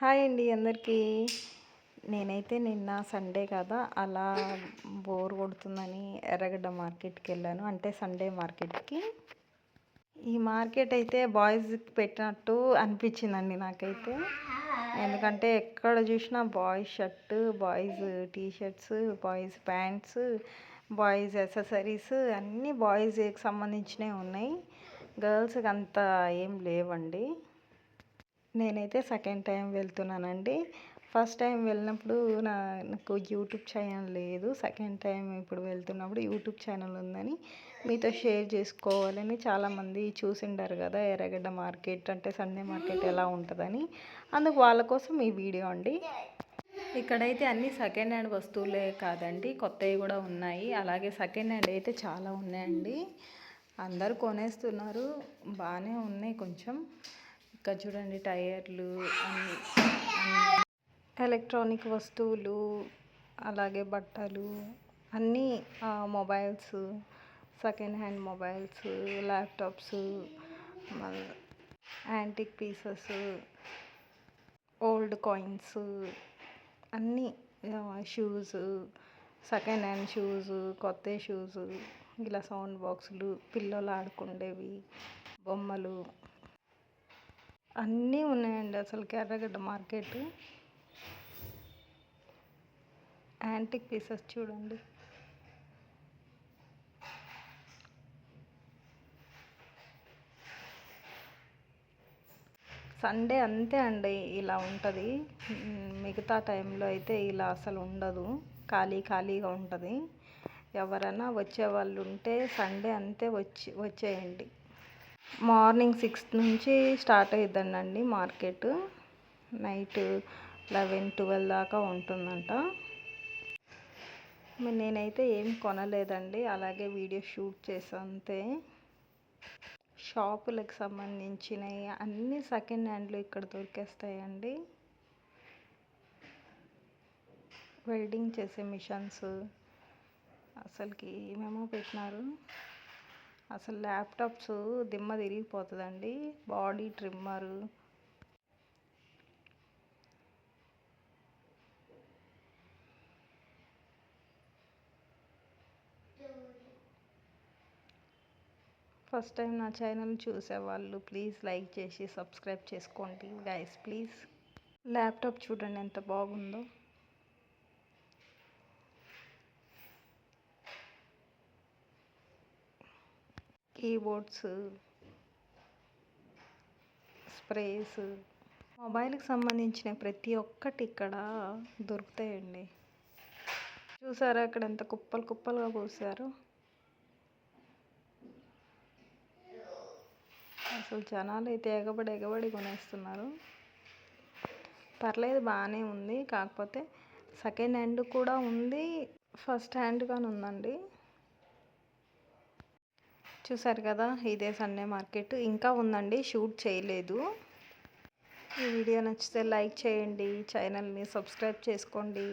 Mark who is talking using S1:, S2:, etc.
S1: Hi అండి అందరికీ. నేనైతే నిన్న సండే కదా, అలా బోర్ కొడుతుందని ఎర్రగడ్డ మార్కెట్కి వెళ్ళాను. అంటే సండే మార్కెట్కి. ఈ మార్కెట్ అయితే బాయ్స్కి పెట్టినట్టు అనిపించిందండి నాకైతే. ఎందుకంటే ఎక్కడ చూసినా boys shirt, boys T shirts, boys pants, boys accessories అన్నీ బాయ్స్కి సంబంధించినవి ఉన్నాయి. గర్ల్స్కి అంత ఏం లేవండి. నేనైతే సెకండ్ టైం వెళ్తున్నానండి. ఫస్ట్ టైం వెళ్ళినప్పుడు నాకు యూట్యూబ్ ఛానల్ లేదు. సెకండ్ టైం ఇప్పుడు వెళ్తున్నప్పుడు యూట్యూబ్ ఛానల్ ఉందని మీతో షేర్ చేసుకోవాలని. చాలామంది చూసిండారు కదా ఎర్రగడ్డ మార్కెట్ అంటే సండే మార్కెట్ ఎలా ఉంటుందని. అందుకు వాళ్ళ కోసం ఈ వీడియో అండి. ఇక్కడైతే అన్ని సెకండ్ హ్యాండ్ వస్తువులే కాదండి, కొత్తవి కూడా ఉన్నాయి. అలాగే సెకండ్ హ్యాండ్ అయితే చాలా ఉన్నాయండి. అందరూ కొనేస్తున్నారు, బాగానే ఉన్నాయి కొంచెం. ఇక్కడ చూడండి టైర్లు, అన్ని ఎలక్ట్రానిక్ వస్తువులు, అలాగే బట్టలు, అన్నీ mobiles, second hand mobiles, laptops, antique pieces, old coins, అన్నీ షూస్, సెకండ్ హ్యాండ్ షూస్, కొత్త షూస్, ఇలా సౌండ్ బాక్సులు, పిల్లలు ఆడుకునేవి, బొమ్మలు అన్నీ ఉన్నాయండి. అసలు ఎర్రగడ్డ మార్కెట్. యాంటిక్ పీసెస్ చూడండి. సండే అంతే అండి, ఇలా ఉంటుంది. మిగతా టైంలో అయితే ఇలా అసలు ఉండదు, ఖాళీగా ఉంటుంది. ఎవరైనా వచ్చే వాళ్ళు ఉంటే సండే అంతే వచ్చేయండి. మార్నింగ్ 6 నుంచి స్టార్ట్ అవుతుందండి మార్కెట్. నైట్ 11-12 దాకా ఉంటుందంట. నేనైతే ఏం కొనలేదండి, అలాగే వీడియో షూట్ చేసా అంతే. షాపులకు సంబంధించినవి అన్నీ సెకండ్ హ్యాండ్లో ఇక్కడ దొరికేస్తాయండి. వెల్డింగ్ చేసే మిషన్స్ అసలుకి ఏమేమో పెట్టినారు. అసలు ల్యాప్టాప్స్ దిమ్మ తిరిగిపోతుందండి. బాడీ ట్రిమ్మరు, ఫస్ట్ టైం నా ఛానల్ చూసేవాళ్ళు ప్లీజ్ లైక్ చేసి సబ్స్క్రైబ్ చేసుకోండి గైస్ ప్లీజ్. ల్యాప్టాప్ చూడండి ఎంత బాగుందో. కీబోర్డ్స్, స్ప్రేస్, మొబైల్కి సంబంధించిన ప్రతి ఒక్కటి ఇక్కడ దొరుకుతాయండి. చూసారా ఇక్కడ ఎంత కుప్పలుగా పోసారు. అసలు జనాలు అయితే ఎగబడి కొనేస్తున్నారు. పర్లేదు, బాగానే ఉంది. కాకపోతే సెకండ్ హ్యాండ్ కూడా ఉంది, ఫస్ట్ హ్యాండ్ కానీ ఉందండి. చూసారు కదా, ఇదే సండే మార్కెట్. ఇంకా ఉందండి, షూట్ చేయలేదు. ఈ వీడియో నచ్చితే లైక్ చేయండి, ఛానల్ని సబ్స్క్రైబ్ చేసుకోండి.